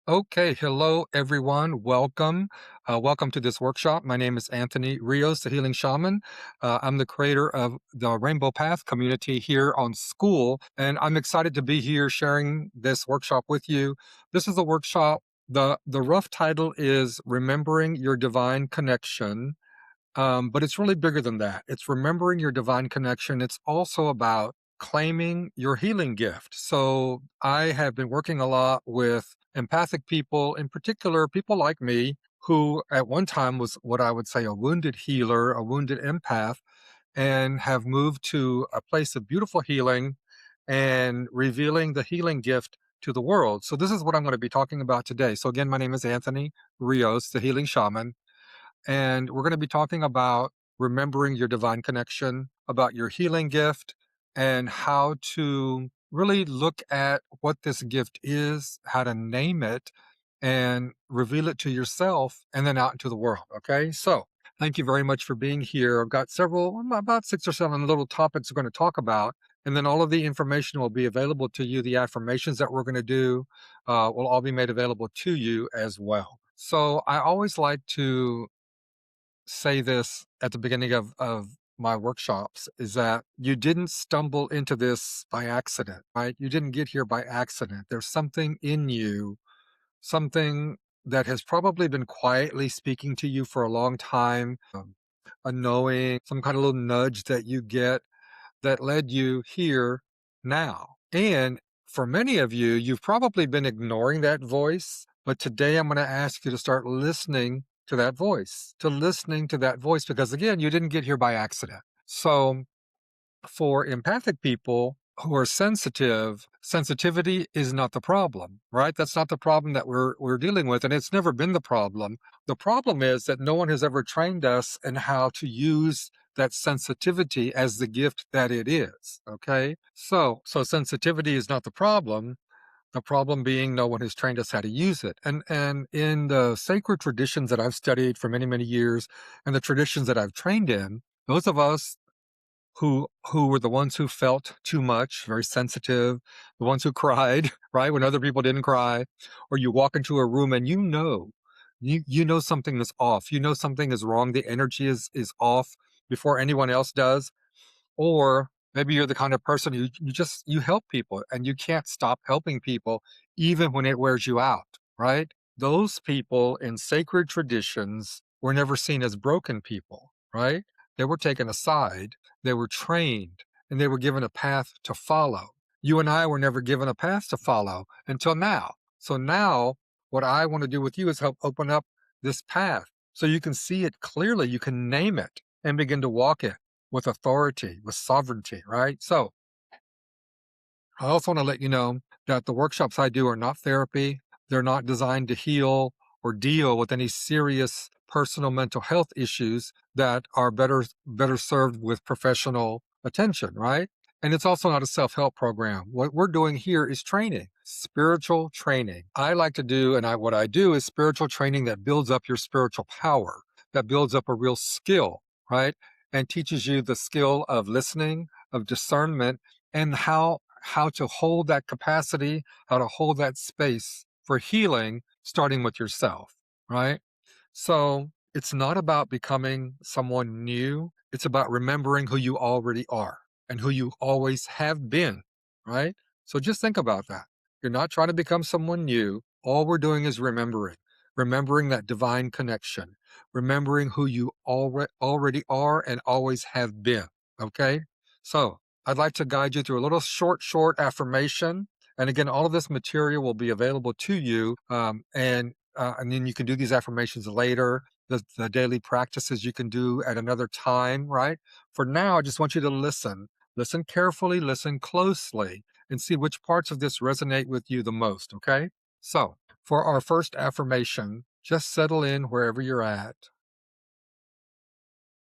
Okay, hello everyone. Welcome. Welcome to this workshop. My name is Anthony Rios, the Healing Shaman. I'm the creator of the Rainbow Path community here on School, and I'm excited to be here sharing this workshop with you. This is a workshop. The rough title is Remembering Your Divine Connection, but it's really bigger than that. It's remembering your divine connection. It's also about claiming your healing gift. So I have been working a lot with empathic people, in particular, people like me, who at one time was what I would say a wounded healer, a wounded empath, and have moved to a place of beautiful healing and revealing the healing gift to the world. So this is what I'm going to be talking about today. So again, my name is Anthony Rios, the Healing Shaman. And we're going to be talking about remembering your divine connection, about your healing gift, and how to really look at what this gift is, how to name it, and reveal it to yourself and then out into the world. Okay. So thank you very much for being here. I've got several, about 6 or 7 little topics we're going to talk about. And then all of the information will be available to you. The affirmations that we're going to do will all be made available to you as well. So I always like to say this at the beginning of my workshops is that you didn't stumble into this by accident, right? You didn't get here by accident. There's something in you, something that has probably been quietly speaking to you for a long time, a knowing, some kind of little nudge that you get that led you here now. And for many of you, you've probably been ignoring that voice, but today I'm going to ask you to start listening to that voice, because again, you didn't get here by accident. So for empathic people who are sensitive, sensitivity is not the problem, right? That's not the problem that we're dealing with, and it's never been the problem. The problem is that no one has ever trained us in how to use that sensitivity as the gift that it is. Okay? So sensitivity is not the problem. The problem being no one has trained us how to use it. And in the sacred traditions that I've studied for many, many years and the traditions that I've trained in, those of us who were the ones who felt too much, very sensitive, the ones who cried, right, when other people didn't cry, or you walk into a room and you know something is off, you know something is wrong, the energy is off before anyone else does, or maybe you're the kind of person who you help people and you can't stop helping people even when it wears you out, right? Those people in sacred traditions were never seen as broken people, right? They were taken aside, they were trained, and they were given a path to follow. You and I were never given a path to follow until now. So now, what I want to do with you is help open up this path so you can see it clearly, you can name it and begin to walk it with authority, with sovereignty, right? So I also want to let you know that the workshops I do are not therapy. They're not designed to heal or deal with any serious personal mental health issues that are better served with professional attention, right? And it's also not a self-help program. What we're doing here is training, spiritual training. I like to do, and what I do is spiritual training that builds up your spiritual power, that builds up a real skill, right? And teaches you the skill of listening, of discernment, and how to hold that capacity, how to hold that space for healing, starting with yourself, right? So it's not about becoming someone new. It's about remembering who you already are and who you always have been, right? So just think about that. You're not trying to become someone new. All we're doing is remembering that divine connection, remembering who you already are and always have been. Okay. So I'd like to guide you through a little short affirmation. And again, all of this material will be available to you. And then you can do these affirmations later. The daily practices you can do at another time, right? For now, I just want you to listen carefully, listen closely, and see which parts of this resonate with you the most. Okay. So for our first affirmation, just settle in wherever you're at.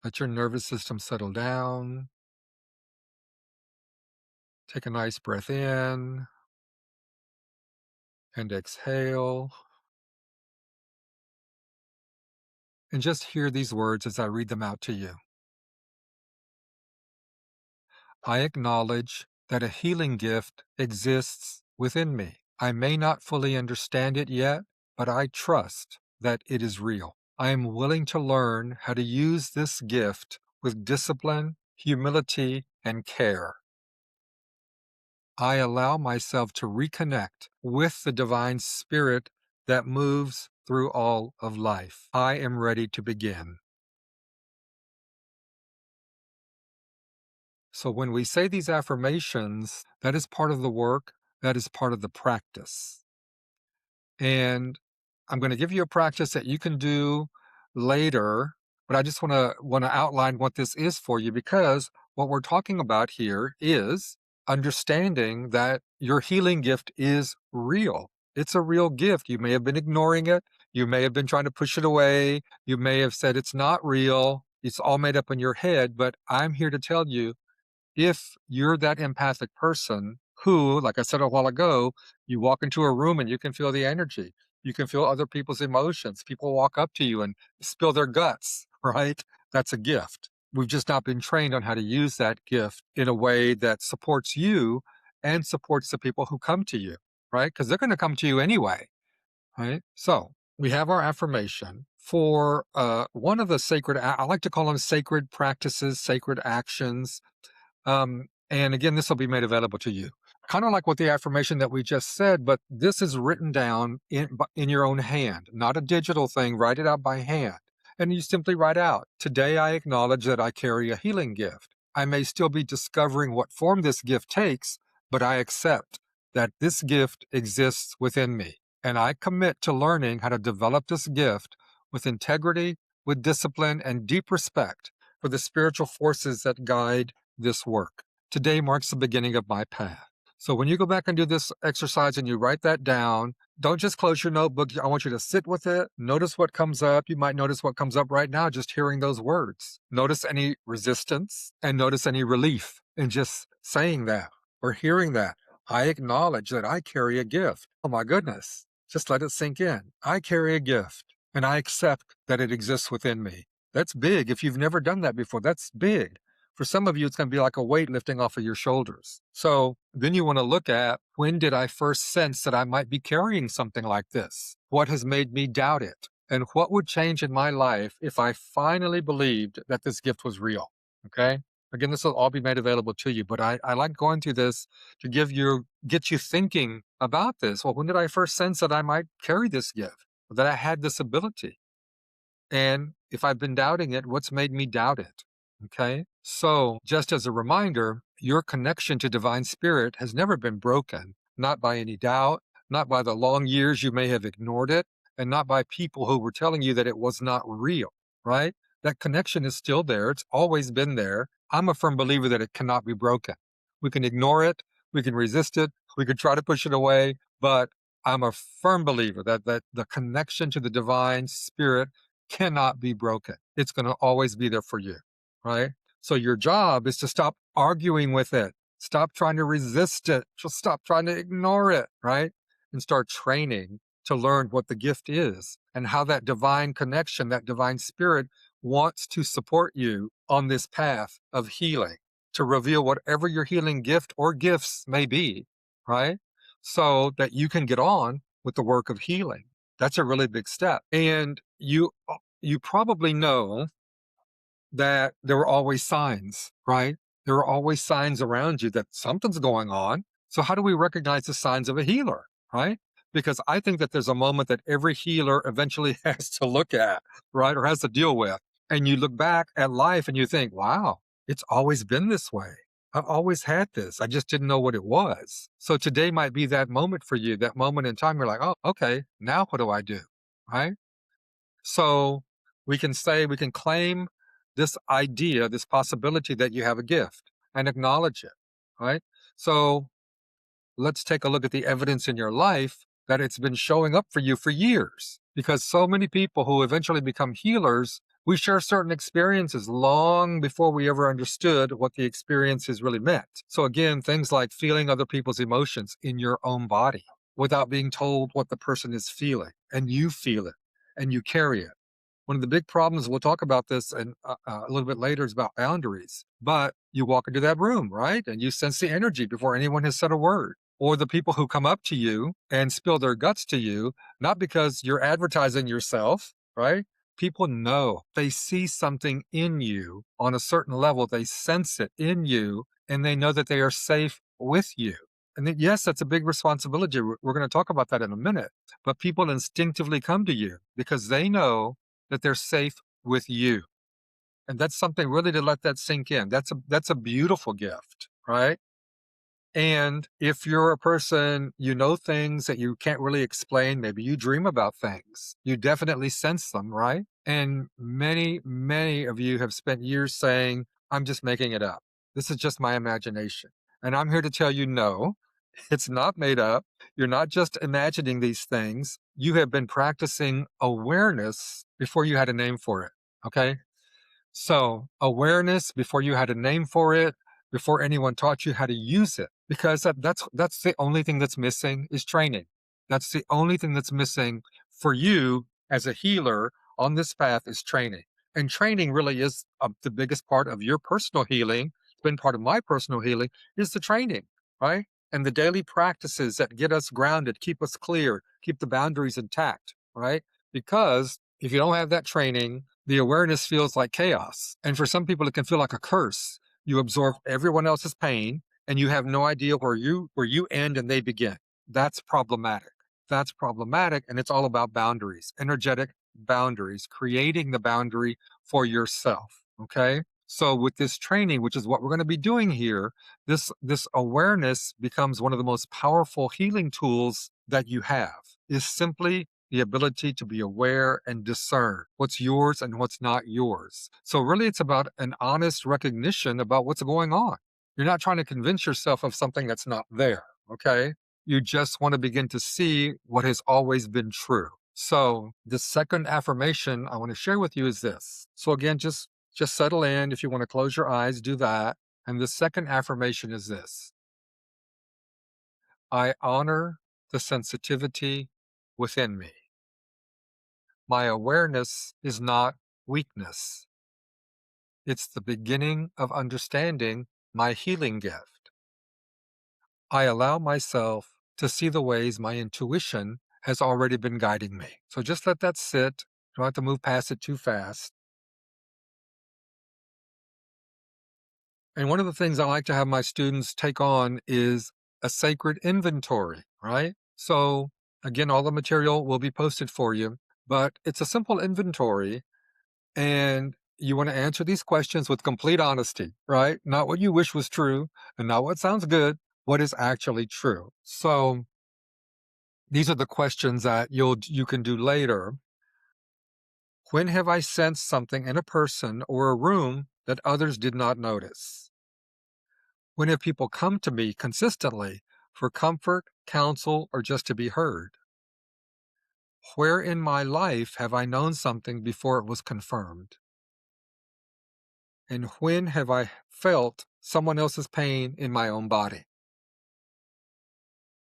Let your nervous system settle down. Take a nice breath in and exhale. And just hear these words as I read them out to you. I acknowledge that a healing gift exists within me. I may not fully understand it yet, but I trust that it is real. I am willing to learn how to use this gift with discipline, humility, and care. I allow myself to reconnect with the divine spirit that moves through all of life. I am ready to begin. So, when we say these affirmations, that is part of the work, that is part of the practice. And I'm going to give you a practice that you can do later, but I just want to outline what this is for you, because what we're talking about here is understanding that your healing gift is real. It's a real gift. You may have been ignoring it. You may have been trying to push it away. You may have said it's not real. It's all made up in your head. But I'm here to tell you, if you're that empathic person who, like I said a while ago, you walk into a room and you can feel the energy, you can feel other people's emotions. People walk up to you and spill their guts, right? That's a gift. We've just not been trained on how to use that gift in a way that supports you and supports the people who come to you, right? Because they're going to come to you anyway, right? So we have our affirmation for one of the sacred, I like to call them sacred practices, sacred actions, and again, this will be made available to you. Kind of like what the affirmation that we just said, but this is written down in your own hand, not a digital thing. Write it out by hand. And you simply write out, today I acknowledge that I carry a healing gift. I may still be discovering what form this gift takes, but I accept that this gift exists within me. And I commit to learning how to develop this gift with integrity, with discipline, and deep respect for the spiritual forces that guide this work. Today marks the beginning of my path. So when you go back and do this exercise and you write that down, don't just close your notebook. I want you to sit with it. Notice what comes up. You might notice what comes up right now just hearing those words. Notice any resistance and notice any relief in just saying that or hearing that. I acknowledge that I carry a gift. Oh my goodness. Just let it sink in. I carry a gift and I accept that it exists within me. That's big. If you've never done that before, that's big. For some of you, it's going to be like a weight lifting off of your shoulders. So then you want to look at, when did I first sense that I might be carrying something like this? What has made me doubt it? And what would change in my life if I finally believed that this gift was real? Okay. Again, this will all be made available to you, but I like going through this to get you thinking about this. Well, when did I first sense that I might carry this gift, that I had this ability? And if I've been doubting it, what's made me doubt it? Okay. So, just as a reminder, your connection to divine spirit has never been broken, not by any doubt, not by the long years you may have ignored it, and not by people who were telling you that it was not real, right? That connection is still there. It's always been there. I'm a firm believer that it cannot be broken. We can ignore it, we can resist it, we can try to push it away, but I'm a firm believer that the connection to the divine spirit cannot be broken. It's going to always be there for you, right? So your job is to stop arguing with it. Stop trying to resist it. Just stop trying to ignore it, right? And start training to learn what the gift is and how that divine connection, that divine spirit wants to support you on this path of healing, to reveal whatever your healing gift or gifts may be, right? So that you can get on with the work of healing. That's a really big step. And you probably know that there are always signs, right? There are always signs around you that something's going on. So how do we recognize the signs of a healer, right? Because I think that there's a moment that every healer eventually has to look at, right? Or has to deal with. And you look back at life and you think, wow, it's always been this way. I've always had this. I just didn't know what it was. So today might be that moment for you, that moment in time. You're like, oh, okay, now what do I do? Right? So we can claim this idea, this possibility that you have a gift and acknowledge it, right? So let's take a look at the evidence in your life that it's been showing up for you for years. Because so many people who eventually become healers, we share certain experiences long before we ever understood what the experiences really meant. So again, things like feeling other people's emotions in your own body without being told what the person is feeling, and you feel it and you carry it. One of the big problems, we'll talk about this and a little bit later, is about boundaries. But you walk into that room, right? And you sense the energy before anyone has said a word. or the people who come up to you and spill their guts to you, not because you're advertising yourself, right? People know, they see something in you on a certain level, they sense it in you, and they know that they are safe with you. And then, yes, that's a big responsibility. We're going to talk about that in a minute. But people instinctively come to you because they know that they're safe with you. And that's something really to let that sink in. That's a beautiful gift, right? And if you're a person, you know things that you can't really explain, maybe you dream about things, you definitely sense them, right? And many, many of you have spent years saying, I'm just making it up. This is just my imagination. And I'm here to tell you, no, it's not made up. You're not just imagining these things. You have been practicing awareness before you had a name for it. Okay. So, awareness before you had a name for it, before anyone taught you how to use it, because that's the only thing that's missing is training. That's the only thing that's missing for you as a healer on this path is training. And training really is the biggest part of your personal healing. It's been part of my personal healing is the training, right? And the daily practices that get us grounded, keep us clear, keep the boundaries intact, right? Because if you don't have that training, the awareness feels like chaos. And for some people, it can feel like a curse. You absorb everyone else's pain and you have no idea where you end and they begin. That's problematic. That's problematic. And it's all about boundaries, energetic boundaries, creating the boundary for yourself. Okay. So with this training, which is what we're going to be doing here, this awareness becomes one of the most powerful healing tools that you have is simply the ability to be aware and discern what's yours and what's not yours. So, really, it's about an honest recognition about what's going on. You're not trying to convince yourself of something that's not there, okay? You just want to begin to see what has always been true. So, the second affirmation I want to share with you is this. So, again, just settle in. If you want to close your eyes, do that. And the second affirmation is this: I honor the sensitivity within me. My awareness is not weakness. It's the beginning of understanding my healing gift. I allow myself to see the ways my intuition has already been guiding me. So just let that sit. You don't have to move past it too fast. And one of the things I like to have my students take on is a sacred inventory, right? So again, all the material will be posted for you, but it's a simple inventory. And you want to answer these questions with complete honesty, right? Not what you wish was true and not what sounds good, what is actually true. So these are the questions that you can do later. When have I sensed something in a person or a room that others did not notice? When have people come to me consistently for comfort, counsel, or just to be heard? Where in my life have I known something before it was confirmed? And when have I felt someone else's pain in my own body?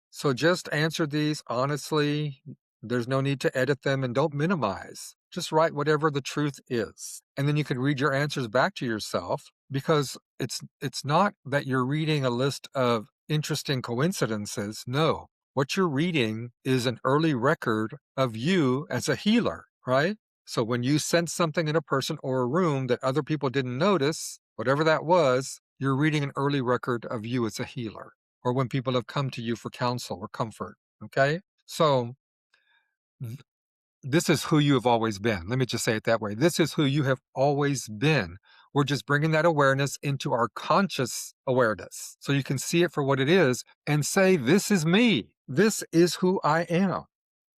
So just answer these honestly. There's no need to edit them and don't minimize. Just write whatever the truth is. And then you can read your answers back to yourself because it's not that you're reading a list of interesting coincidences. No. What you're reading is an early record of you as a healer, right? So when you sense something in a person or a room that other people didn't notice, whatever that was, you're reading an early record of you as a healer or when people have come to you for counsel or comfort. Okay. So th- this is who you have always been. Let me just say it that way. This is who you have always been. We're just bringing that awareness into our conscious awareness so you can see it for what it is and say, this is me. This is who I am,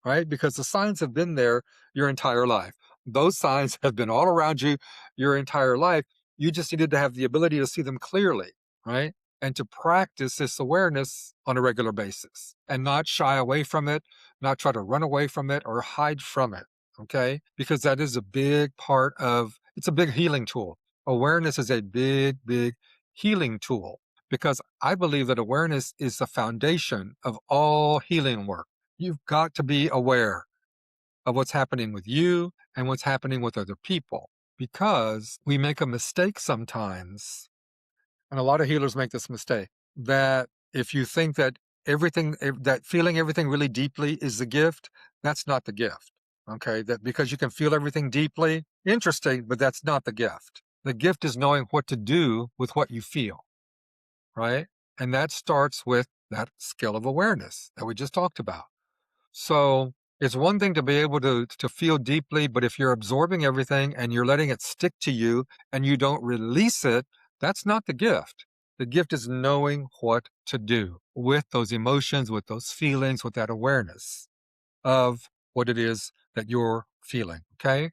right? Because the signs have been there your entire life. Those signs have been all around you your entire life. You just needed to have the ability to see them clearly, right? And to practice this awareness on a regular basis and not shy away from it, not try to run away from it or hide from it, okay? Because that is a big part of it's a big healing tool. Awareness is a big, big healing tool because I believe that awareness is the foundation of all healing work. You've got to be aware of what's happening with you and what's happening with other people because we make a mistake sometimes. And a lot of healers make this mistake that if you think that that feeling everything really deeply is the gift, that's not the gift. Okay, that because you can feel everything deeply, interesting, but that's not the gift. The gift is knowing what to do with what you feel, right? And that starts with that skill of awareness that we just talked about. So it's one thing to be able to feel deeply, but if you're absorbing everything and you're letting it stick to you and you don't release it, that's not the gift. The gift is knowing what to do with those emotions, with those feelings, with that awareness of what it is that you're feeling. Okay.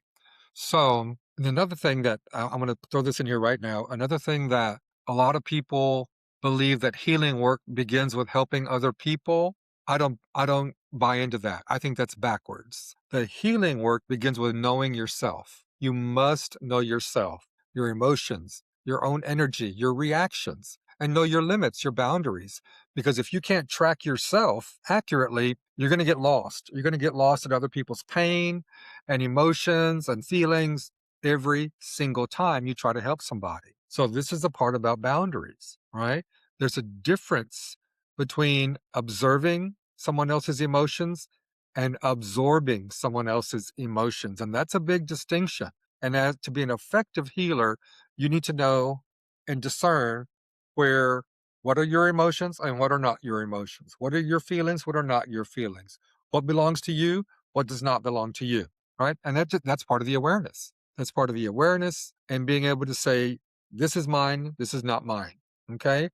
So another thing that I'm going to throw this in here right now. Another thing that a lot of people believe that healing work begins with helping other people. I don't buy into that. I think that's backwards. The healing work begins with knowing yourself. You must know yourself, your emotions, your own energy, your reactions, and know your limits, your boundaries. Because if you can't track yourself accurately, you're going to get lost. You're going to get lost in other people's pain and emotions and feelings every single time you try to help somebody. So this is the part about boundaries, right? There's a difference between observing someone else's emotions and absorbing someone else's emotions. And that's a big distinction. And as to be an effective healer, you need to know and discern where what are your emotions and what are not your emotions? What are your feelings? What are not your feelings? What belongs to you? What does not belong to you? Right? And that's part of the awareness. That's part of the awareness and being able to say, this is mine, this is not mine. Okay?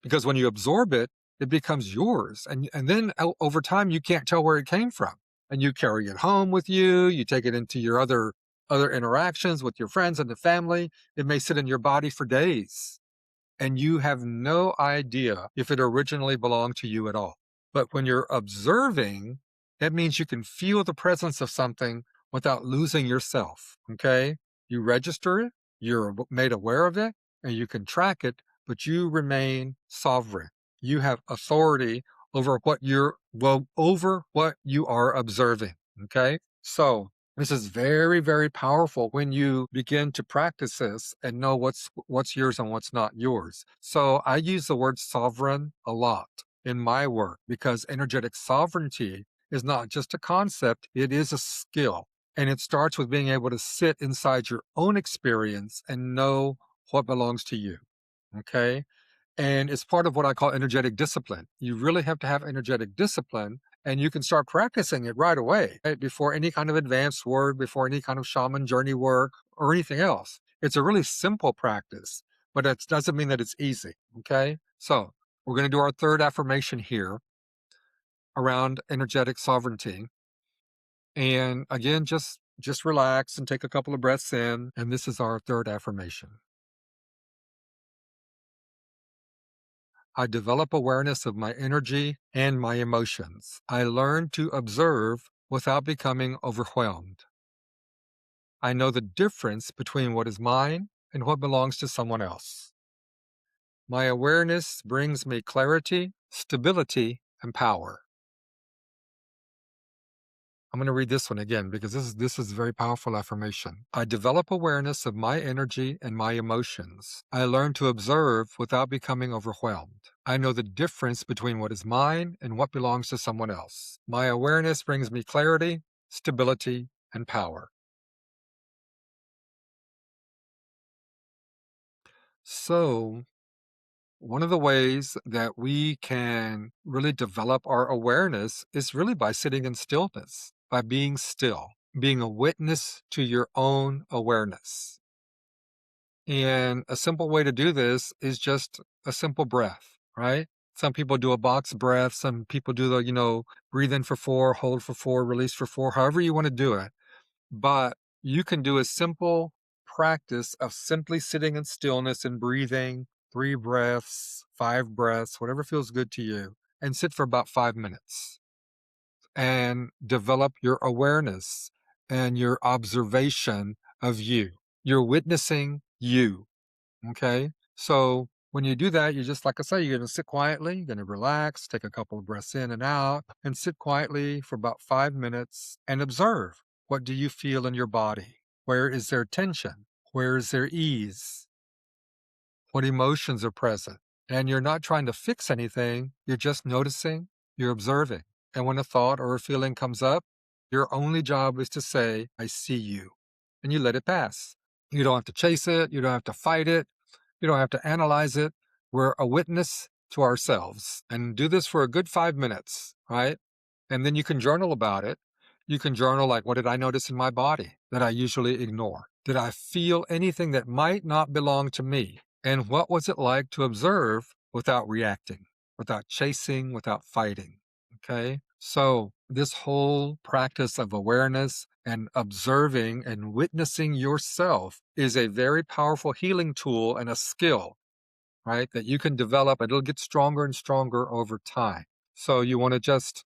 Because when you absorb it, it becomes yours. And then over time, you can't tell where it came from. And you carry it home with you, you take it into your other interactions with your friends and the family. It may sit in your body for days and you have no idea if it originally belonged to you at all. But when you're observing, that means you can feel the presence of something without losing yourself. Okay? You register it, you're made aware of it, and you can track it, but you remain sovereign. You have authority over what you are observing. Okay? So this is very, very powerful when you begin to practice this and know what's yours and what's not yours. So I use the word sovereign a lot in my work because energetic sovereignty is not just a concept, it is a skill. And it starts with being able to sit inside your own experience and know what belongs to you. Okay. And it's part of what I call energetic discipline. You really have to have energetic discipline, and you can start practicing it right away, right? Before any kind of advanced work, before any kind of shaman journey work or anything else. It's a really simple practice, but it doesn't mean that it's easy. Okay. So we're going to do our third affirmation here around energetic sovereignty. And again, just relax and take a couple of breaths in. And this is our third affirmation. I develop awareness of my energy and my emotions. I learn to observe without becoming overwhelmed. I know the difference between what is mine and what belongs to someone else. My awareness brings me clarity, stability, and power. I'm going to read this one again because this is a very powerful affirmation. I develop awareness of my energy and my emotions. I learn to observe without becoming overwhelmed. I know the difference between what is mine and what belongs to someone else. My awareness brings me clarity, stability, and power. So, one of the ways that we can really develop our awareness is really by sitting in stillness, by being still, being a witness to your own awareness. And a simple way to do this is just a simple breath, right? Some people do a box breath. Some people do breathe in for 4, hold for 4, release for 4, however you want to do it. But you can do a simple practice of simply sitting in stillness and breathing 3 breaths, 5 breaths, whatever feels good to you, and sit for about 5 minutes and develop your awareness and your observation of you. You're witnessing you. Okay. So when you do that, you just, like I say, you're going to sit quietly, you're going to relax, take a couple of breaths in and out, and sit quietly for about 5 minutes and observe. What do you feel in your body? Where is there tension? Where is there ease? What emotions are present? And you're not trying to fix anything, you're just noticing, you're observing. And when a thought or a feeling comes up, your only job is to say, I see you. And you let it pass. You don't have to chase it, you don't have to fight it, you don't have to analyze it. We're a witness to ourselves. And do this for a good 5 minutes, right? And then you can journal about it. You can journal like, what did I notice in my body that I usually ignore? Did I feel anything that might not belong to me? And what was it like to observe without reacting, without chasing, without fighting? Okay. So, this whole practice of awareness and observing and witnessing yourself is a very powerful healing tool and a skill, right? That you can develop. It'll get stronger and stronger over time. So, you want to just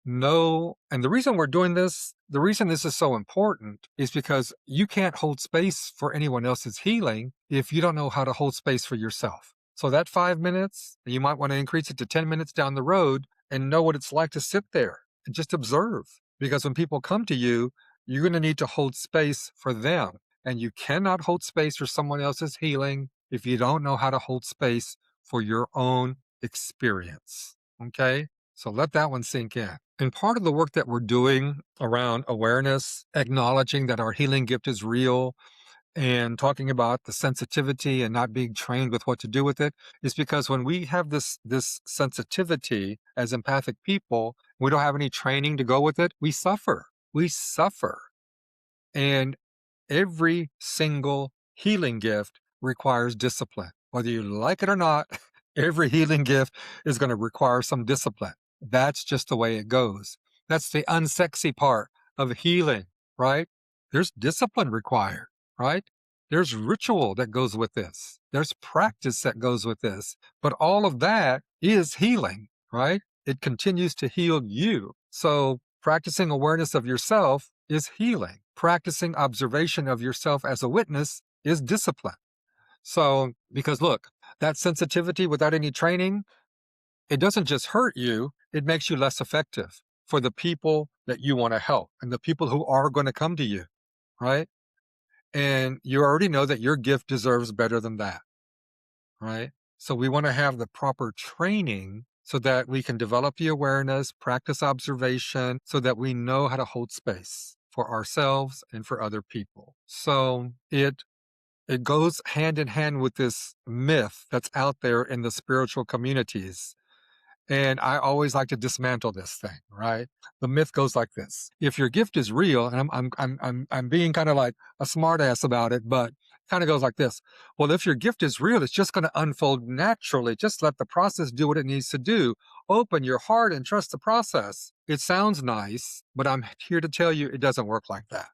know. And the reason we're doing this, the reason this is so important is because you can't hold space for anyone else's healing if you don't know how to hold space for yourself. So that 5 minutes, you might want to increase it to 10 minutes down the road and know what it's like to sit there and just observe. Because when people come to you, you're going to need to hold space for them. And you cannot hold space for someone else's healing if you don't know how to hold space for your own experience. Okay? So let that one sink in. And part of the work that we're doing around awareness, acknowledging that our healing gift is real, and talking about the sensitivity and not being trained with what to do with it is because when we have this sensitivity as empathic people, we don't have any training to go with it, we suffer. We suffer. And every single healing gift requires discipline. Whether you like it or not, every healing gift is going to require some discipline. That's just the way it goes. That's the unsexy part of healing, right? There's discipline required, right? There's ritual that goes with this. There's practice that goes with this. But all of that is healing, right? It continues to heal you. So practicing awareness of yourself is healing. Practicing observation of yourself as a witness is discipline. So, because look, that sensitivity without any training, it doesn't just hurt you, it makes you less effective for the people that you want to help and the people who are going to come to you, right? And you already know that your gift deserves better than that, right? So we want to have the proper training so that we can develop the awareness, practice observation, so that we know how to hold space for ourselves and for other people. So it goes hand in hand with this myth that's out there in the spiritual communities. And I always like to dismantle this thing, right? The myth goes like this: if your gift is real, and I'm being kind of like a smartass about it, but kind of goes like this. Well, if your gift is real, it's just going to unfold naturally. Just let the process do what it needs to do. Open your heart and trust the process. It sounds nice, but I'm here to tell you it doesn't work like that,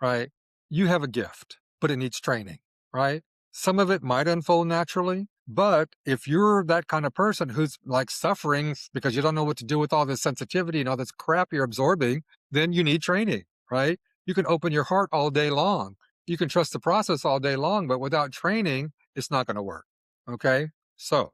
right? You have a gift, but it needs training, right? Some of it might unfold naturally, but if you're that kind of person who's like suffering because you don't know what to do with all this sensitivity and all this crap you're absorbing, then you need training, right? You can open your heart all day long. You can trust the process all day long, but without training, it's not going to work. Okay? So,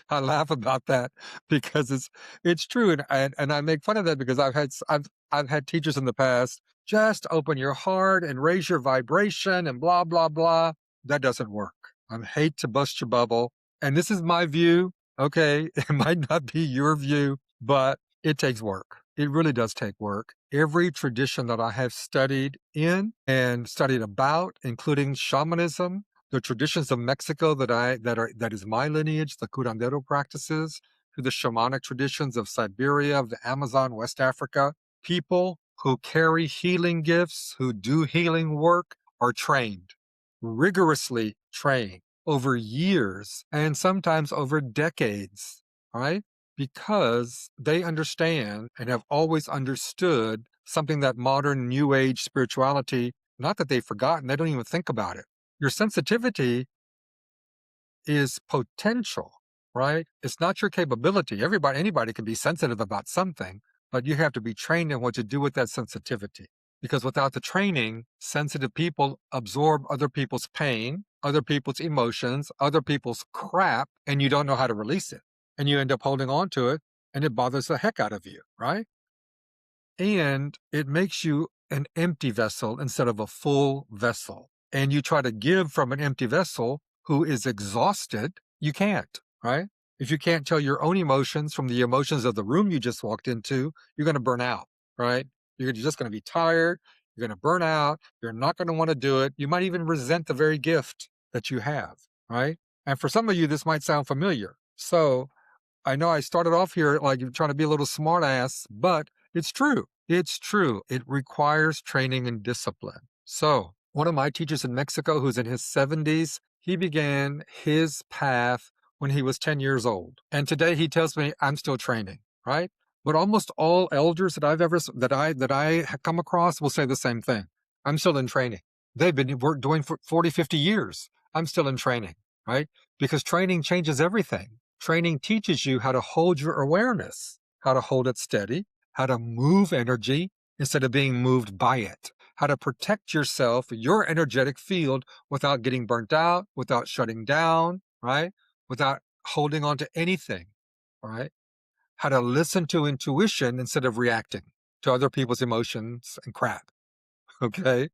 I laugh about that because it's true, and I make fun of that because I've had teachers in the past, just open your heart and raise your vibration and blah blah blah. That doesn't work. I hate to bust your bubble, and this is my view. Okay, it might not be your view, but it takes work. It really does take work. Every tradition that I have studied in and studied about, including shamanism, the traditions of Mexico that is my lineage, the curandero practices, to the shamanic traditions of Siberia, of the Amazon, West Africa, people who carry healing gifts, who do healing work, are trained, rigorously trained over years and sometimes over decades, right? Because they understand and have always understood something that modern New Age spirituality, not that they've forgotten, they don't even think about it. Your sensitivity is potential, right? It's not your capability. Anybody can be sensitive about something, but you have to be trained in what to do with that sensitivity. Because without the training, sensitive people absorb other people's pain, other people's emotions, other people's crap, and you don't know how to release it. And you end up holding on to it, and it bothers the heck out of you, right? And it makes you an empty vessel instead of a full vessel. And you try to give from an empty vessel who is exhausted, You can't, right? If you can't tell your own emotions from the emotions of the room you just walked into, you're going to burn out, right? You're just going to be tired. You're going to burn out. You're not going to want to do it. You might even resent the very gift that you have, right? And for some of you, this might sound familiar. So I know I started off here like you're trying to be a little smart ass, but it's true. It's true. It requires training and discipline. So, one of my teachers in Mexico, who's in his 70s, he began his path when he was 10 years old. And today he tells me I'm still training, right? But almost all elders that I've ever that I have come across will say the same thing. I'm still in training. They've been doing for 40, 50 years. I'm still in training, right? Because training changes everything. Training teaches you how to hold your awareness, how to hold it steady, how to move energy instead of being moved by it, how to protect yourself, your energetic field, without getting burnt out, without shutting down, right? Without holding on to anything, right? How to listen to intuition instead of reacting to other people's emotions and crap, okay?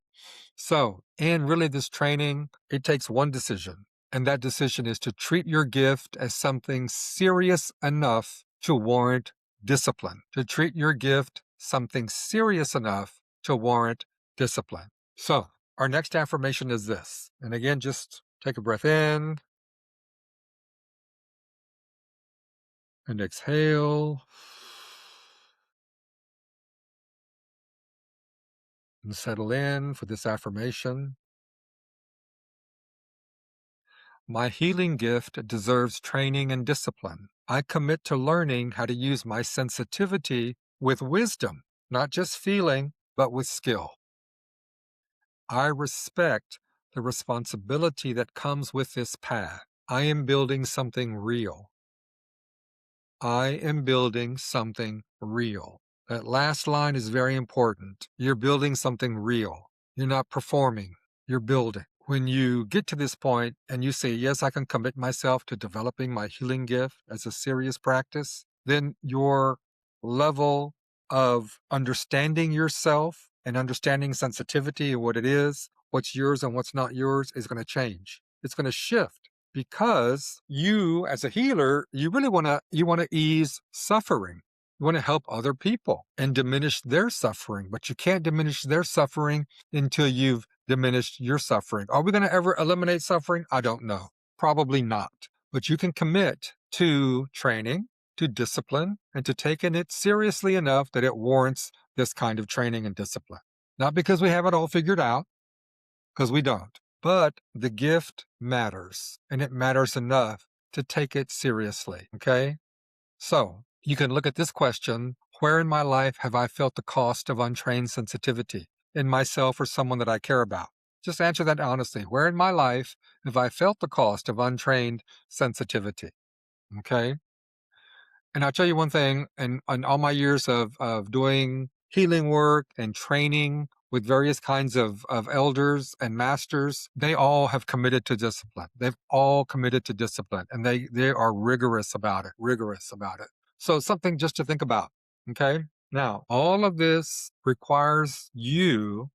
So, in really this training, it takes one decision, and that decision is to treat your gift as something serious enough to warrant discipline, to treat your gift something serious enough to warrant discipline. So, our next affirmation is this. And again, just take a breath in and exhale and settle in for this affirmation. My healing gift deserves training and discipline. I commit to learning how to use my sensitivity with wisdom, not just feeling, but with skill. I respect the responsibility that comes with this path. I am building something real. I am building something real. That last line is very important. You're building something real. You're not performing, you're building. When you get to this point and you say, yes, I can commit myself to developing my healing gift as a serious practice, then your level of understanding yourself and understanding sensitivity and what it is, what's yours and what's not yours is going to change. It's going to shift because you as a healer, you want to ease suffering. You want to help other people and diminish their suffering, but you can't diminish their suffering until you've diminished your suffering. Are we going to ever eliminate suffering? I don't know. Probably not. But you can commit to training, to discipline, and to taking it seriously enough that it warrants this kind of training and discipline. Not because we have it all figured out, because we don't. But the gift matters, and it matters enough to take it seriously. Okay? So you can look at this question: where in my life have I felt the cost of untrained sensitivity in myself or someone that I care about? Just answer that honestly. Where in my life have I felt the cost of untrained sensitivity? Okay. And I'll tell you one thing, in all my years of doing healing work and training with various kinds of elders and masters, they all have committed to discipline. They've all committed to discipline and they are rigorous about it, rigorous about it. So something just to think about. Okay. Now, all of this requires you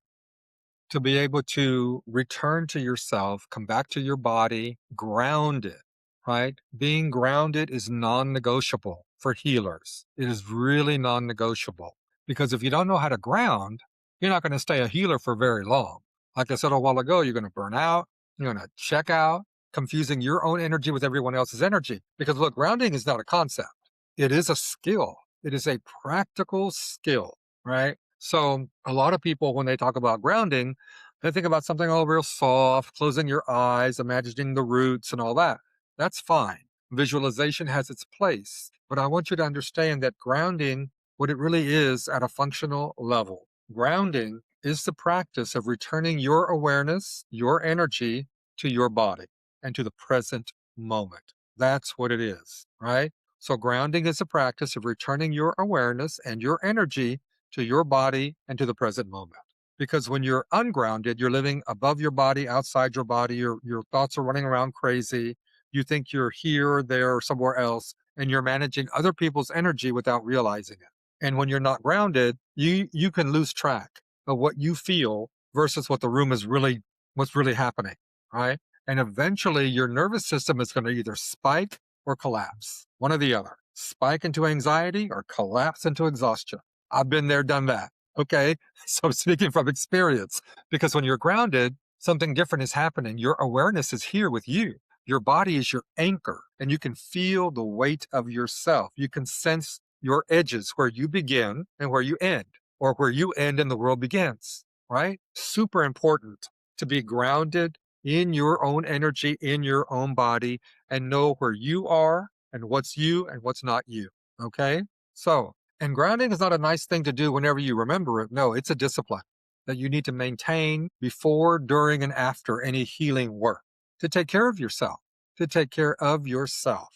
to be able to return to yourself, come back to your body, grounded, right? Being grounded is non negotiable for healers. It is really non negotiable because if you don't know how to ground, you're not going to stay a healer for very long. Like I said a while ago, you're going to burn out, you're going to check out, confusing your own energy with everyone else's energy. Because look, grounding is not a concept, it is a skill, it is a practical skill, right? So a lot of people, when they talk about grounding, they think about something all real soft, closing your eyes, imagining the roots and all that. That's fine. Visualization has its place. But I want you to understand that grounding, what it really is at a functional level, grounding is the practice of returning your awareness, your energy to your body and to the present moment. That's what it is, right? So grounding is a practice of returning your awareness and your energy to your body and to the present moment. Because when you're ungrounded, you're living above your body, outside your body, your thoughts are running around crazy. You think you're here or there or somewhere else, and you're managing other people's energy without realizing it. And when you're not grounded, you can lose track of what you feel versus what the room is really what's really happening. Right. And eventually, your nervous system is going to either spike or collapse, one or the other. Spike into anxiety or collapse into exhaustion. I've been there, done that. Okay. So I'm speaking from experience because when you're grounded, something different is happening. Your awareness is here with you. Your body is your anchor, and you can feel the weight of yourself. You can sense your edges, where you begin and where you end, or where you end and the world begins, right? Super important to be grounded in your own energy, in your own body, and know where you are and what's you and what's not you. Okay. So, and grounding is not a nice thing to do whenever you remember it. No, it's a discipline that you need to maintain before, during, and after any healing work to take care of yourself, to take care of yourself.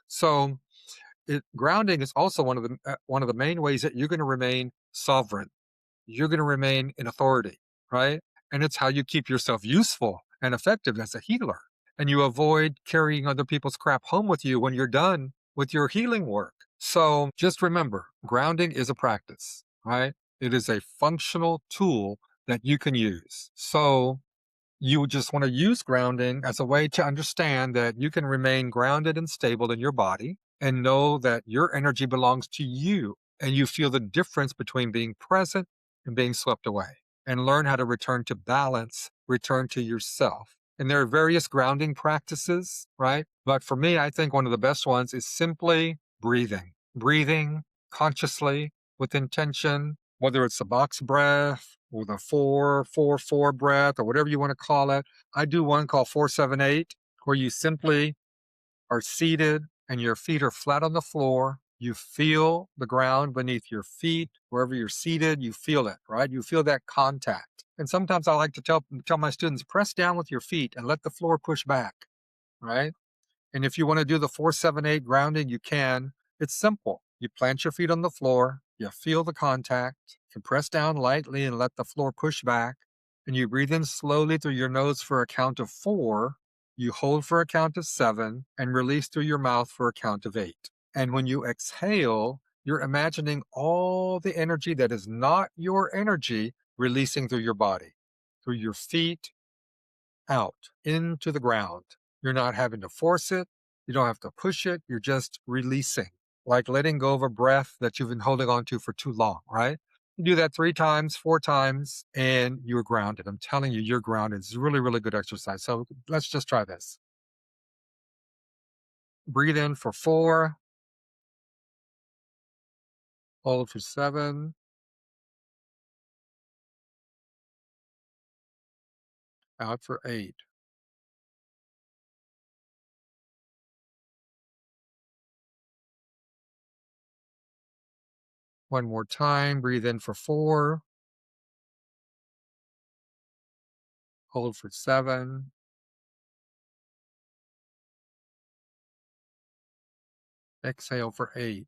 So, grounding is also one of the main ways that you're going to remain sovereign. You're going to remain in authority, right? And it's how you keep yourself useful and effective as a healer. And you avoid carrying other people's crap home with you when you're done with your healing work. So just remember, grounding is a practice, right? It is a functional tool that you can use. So you just want to use grounding as a way to understand that you can remain grounded and stable in your body and know that your energy belongs to you. And you feel the difference between being present and being swept away, and learn how to return to balance, return to yourself. And there are various grounding practices, right? But for me, I think one of the best ones is simply breathing consciously with intention, whether it's a box breath or the 4-4-4 breath or whatever you want to call it. I do one called 4-7-8, where you simply are seated and your feet are flat on the floor. You feel the ground beneath your feet. Wherever you're seated, you feel it, right? You feel that contact. And sometimes I like to tell my students, press down with your feet and let the floor push back, right? And if you want to do the 4-7-8 grounding, you can. It's simple. You plant your feet on the floor, you feel the contact, you press down lightly and let the floor push back, and you breathe in slowly through your nose for a count of 4, you hold for a count of 7, and release through your mouth for a count of 8. And when you exhale, you're imagining all the energy that is not your energy releasing through your body, through your feet, out into the ground. You're not having to force it. You don't have to push it. You're just releasing, like letting go of a breath that you've been holding on to for too long, right? You do that 3 times, 4 times, and you're grounded. I'm telling you, you're grounded. It's really, really good exercise. So let's just try this. Breathe in for 4, hold for 7, out for 8. One more time. Breathe in for 4, hold for 7, exhale for 8.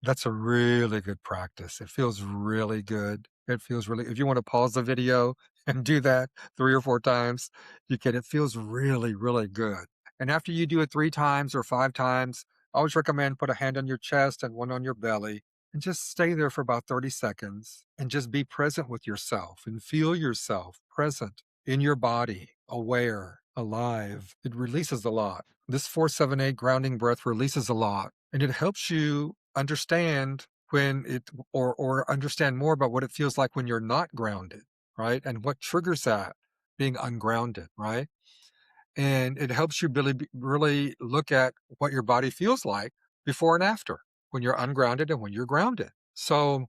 That's a really good practice. It feels really good. It feels really, if you want to pause the video and do that 3 or 4 times, you can. It feels really, really good. And after you do it 3 times or 5 times, I always recommend put a hand on your chest and one on your belly and just stay there for about 30 seconds and just be present with yourself and feel yourself present in your body, aware, alive. It releases a lot. This 4-7-8 grounding breath releases a lot, and it helps you understand when it or understand more about what it feels like when you're not grounded, right? And what triggers that being ungrounded, right? And it helps you really look at what your body feels like before and after when you're ungrounded and when you're grounded. So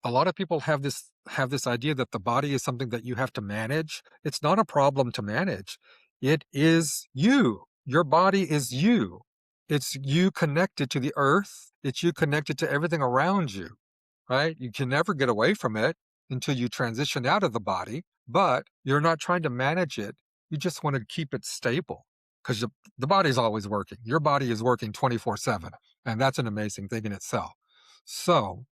a lot of people have this idea that the body is something that you have to manage. It's not a problem to manage. It is you. Your body is you. It's you connected to the earth. It's you connected to everything around you, right? You can never get away from it until you transition out of the body, but you're not trying to manage it. You just want to keep it stable because the body's always working. Your body is working 24/7, and that's an amazing thing in itself. So,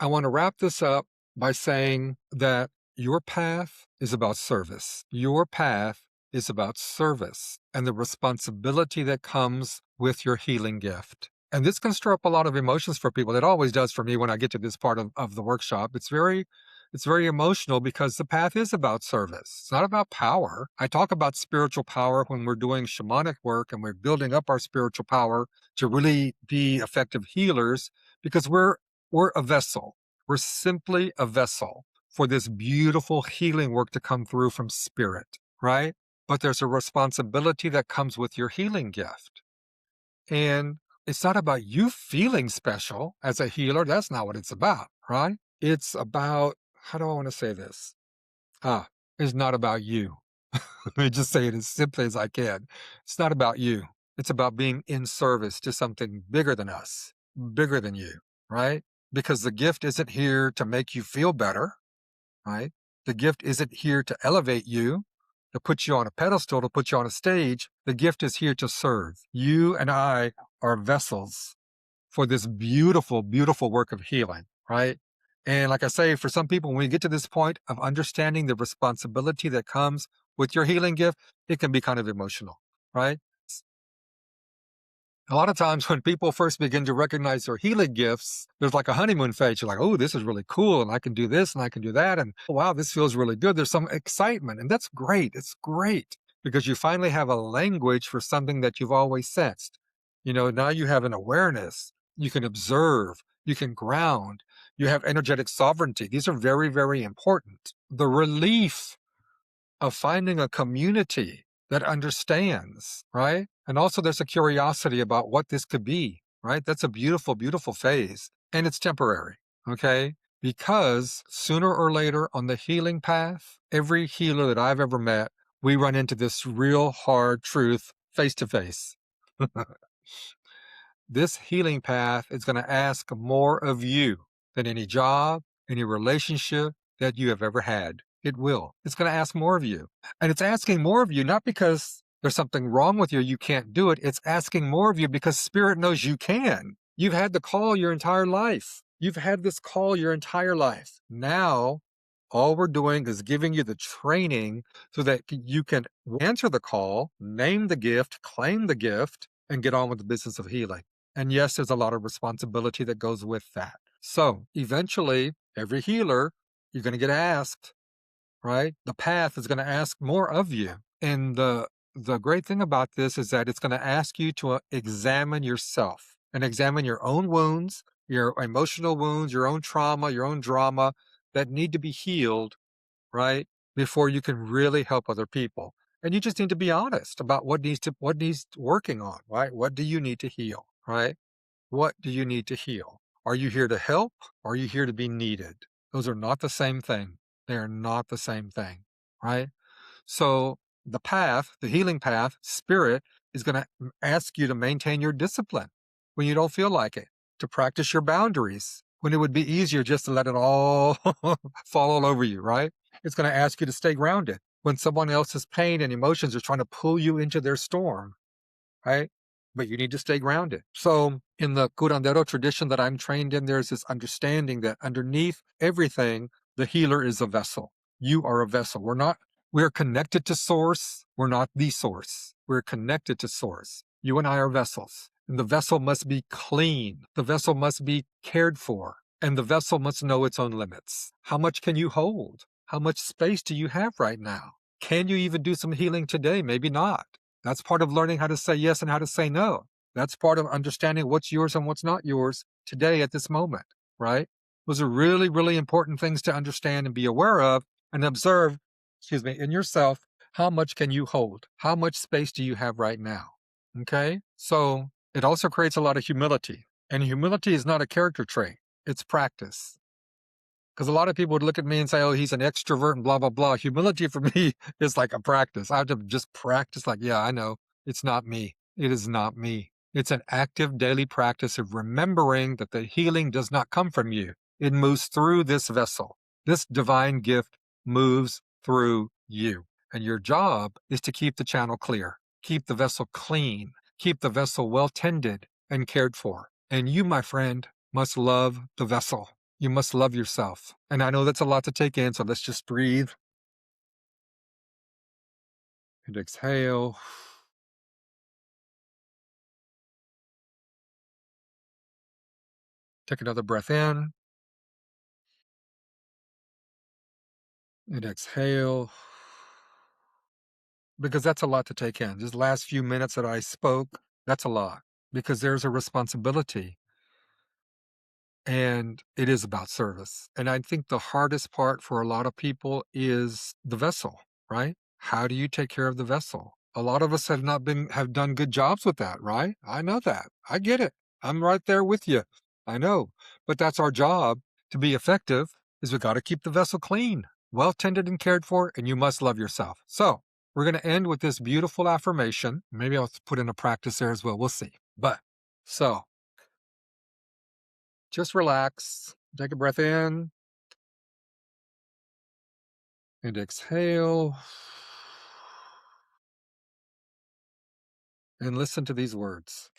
I want to wrap this up by saying that your path is about service. Your path is about service and the responsibility that comes with your healing gift. And this can stir up a lot of emotions for people. It always does for me when I get to this part of the workshop. It's very emotional because the path is about service. It's not about power. I talk about spiritual power when we're doing shamanic work and we're building up our spiritual power to really be effective healers because we're a vessel. We're simply a vessel for this beautiful healing work to come through from spirit, right? But there's a responsibility that comes with your healing gift. And it's not about you feeling special as a healer. That's not what it's about, right? It's about, how do I want to say this? Ah, it's not about you. Let me just say it as simply as I can. It's not about you. It's about being in service to something bigger than us, bigger than you, right? Because the gift isn't here to make you feel better, right? The gift isn't here to elevate you, to put you on a pedestal, to put you on a stage. The gift is here to serve. You and I are vessels for this beautiful, beautiful work of healing, right? And like I say, for some people, when we get to this point of understanding the responsibility that comes with your healing gift, it can be kind of emotional, right? A lot of times when people first begin to recognize their healing gifts, there's like a honeymoon phase. You're like, oh, this is really cool. And I can do this and I can do that. And oh, wow, this feels really good. There's some excitement. And that's great. It's great because you finally have a language for something that you've always sensed. Now you have an awareness. You can observe. You can ground. You have energetic sovereignty. These are very, very important. The relief of finding a community that understands, right? And also there's a curiosity about what this could be, right? That's a beautiful, beautiful phase. And it's temporary, okay? Because sooner or later on the healing path, every healer that I've ever met, we run into this real hard truth face to face. This healing path is going to ask more of you than any job, any relationship that you have ever had. It will. It's going to ask more of you. And it's asking more of you, not because there's something wrong with you, you can't do it. It's asking more of you because Spirit knows you can. You've had the call your entire life. You've had this call your entire life. Now, all we're doing is giving you the training so that you can answer the call, name the gift, claim the gift, and get on with the business of healing. And yes, there's a lot of responsibility that goes with that. So eventually, every healer, you're going to get asked, right? The path is going to ask more of you. And the great thing about this is that it's going to ask you to examine yourself and examine your own wounds, your emotional wounds, your own trauma, your own drama that need to be healed, right? Before you can really help other people. And you just need to be honest about what needs working on, right? What do you need to heal, right? What do you need to heal? Are you here to help? Or are you here to be needed? Those are not the same thing. They are not the same thing, right? So the path, the healing path, spirit is going to ask you to maintain your discipline when you don't feel like it, to practice your boundaries when it would be easier just to let it all fall all over you, right? It's going to ask you to stay grounded when someone else's pain and emotions are trying to pull you into their storm, right? But you need to stay grounded. So, in the curandero tradition that I'm trained in, there's this understanding that underneath everything, the healer is a vessel. You are a vessel. We're connected to source. We're not the source. We're connected to source. You and I are vessels. And the vessel must be clean. The vessel must be cared for. And the vessel must know its own limits. How much can you hold? How much space do you have right now? Can you even do some healing today? Maybe not. That's part of learning how to say yes and how to say no. That's part of understanding what's yours and what's not yours today at this moment, right? Those are really, really important things to understand and be aware of and observe, in yourself. How much can you hold? How much space do you have right now? Okay. So it also creates a lot of humility. And humility is not a character trait, it's practice. Because a lot of people would look at me and say, oh, he's an extrovert and blah, blah, blah. Humility for me is like a practice. I have to just practice, like, yeah, I know it's not me. It is not me. It's an active daily practice of remembering that the healing does not come from you. It moves through this vessel. This divine gift moves through you. And your job is to keep the channel clear, keep the vessel clean, keep the vessel well tended and cared for. And you, my friend, must love the vessel. You must love yourself. And I know that's a lot to take in, so let's just breathe and exhale. Take another breath in and exhale, because that's a lot to take in. Just last few minutes that I spoke, that's a lot because there's a responsibility and it is about service. And I think the hardest part for a lot of people is the vessel, right? How do you take care of the vessel? A lot of us have done good jobs with that, right? I know that. I get it. I'm right there with you. I know. But that's our job to be effective is we got to keep the vessel clean, well tended and cared for, and you must love yourself. So we're going to end with this beautiful affirmation. Maybe I'll put in a practice there as well. We'll see. But so just relax, take a breath in and exhale, and listen to these words.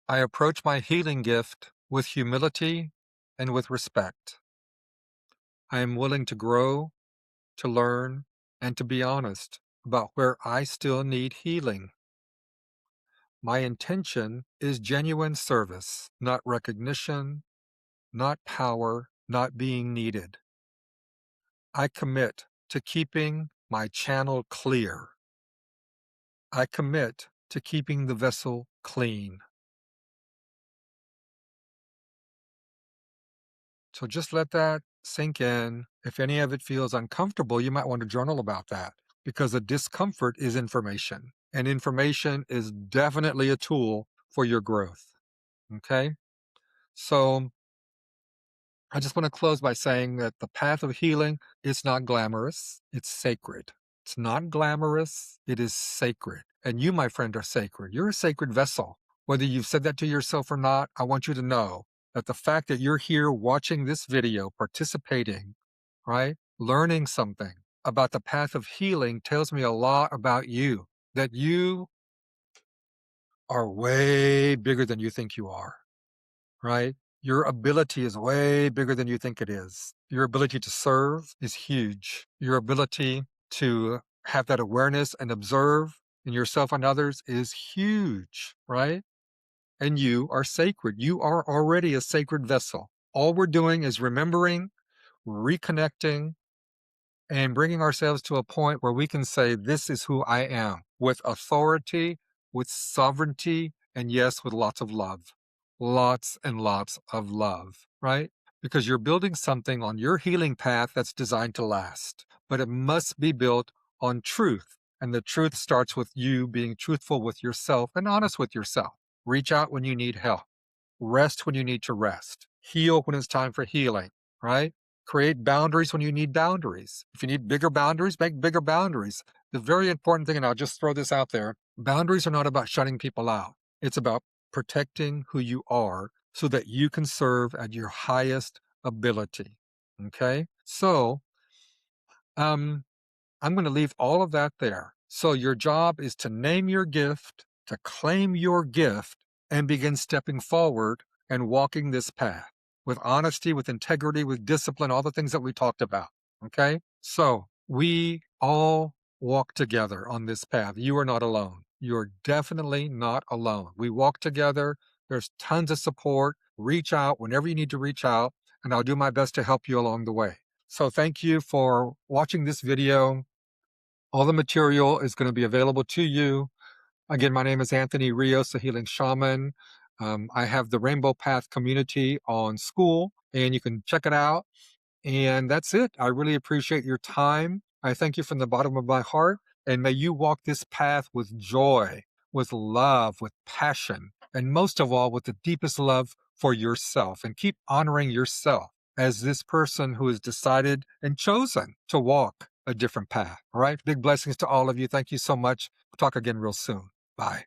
I approach my healing gift with humility and with respect. I am willing to grow, to learn, and to be honest about where I still need healing. My intention is genuine service, not recognition, not power, not being needed. I commit to keeping my channel clear. I commit to keeping the vessel clean. So just let that sink in. If any of it feels uncomfortable, you might want to journal about that because the discomfort is information, and information is definitely a tool for your growth. Okay. So I just want to close by saying that the path of healing is not glamorous, it's sacred. It's not glamorous, it is sacred. And you, my friend, are sacred. You're a sacred vessel. Whether you've said that to yourself or not, I want you to know that the fact that you're here watching this video, participating, right, learning something about the path of healing tells me a lot about you, that you are way bigger than you think you are, right? Your ability is way bigger than you think it is. Your ability to serve is huge. Your ability to have that awareness and observe in yourself and others is huge, right? And you are sacred. You are already a sacred vessel. All we're doing is remembering, reconnecting, and bringing ourselves to a point where we can say, this is who I am, with authority, with sovereignty, and yes, with lots of love. Lots and lots of love, right? Because you're building something on your healing path that's designed to last, but it must be built on truth. And the truth starts with you being truthful with yourself and honest with yourself. Reach out when you need help. Rest when you need to rest. Heal when it's time for healing, right? Create boundaries when you need boundaries. If you need bigger boundaries, make bigger boundaries. The very important thing, and I'll just throw this out there, boundaries are not about shutting people out. It's about protecting who you are so that you can serve at your highest ability. Okay? So, I'm going to leave all of that there. So your job is to name your gift, to claim your gift, and begin stepping forward and walking this path with honesty, with integrity, with discipline, all the things that we talked about. Okay? So we all walk together on this path. You are not alone. You're definitely not alone. We walk together. There's tons of support. Reach out whenever you need to reach out, and I'll do my best to help you along the way. So thank you for watching this video. All the material is going to be available to you. Again, my name is Anthony Rios, the Healing Shaman. I have the Rainbow Path community on School, and you can check it out. And that's it. I really appreciate your time. I thank you from the bottom of my heart. And may you walk this path with joy, with love, with passion, and most of all, with the deepest love for yourself. And keep honoring yourself as this person who has decided and chosen to walk a different path. All right. Big blessings to all of you. Thank you so much. We'll talk again real soon. Bye.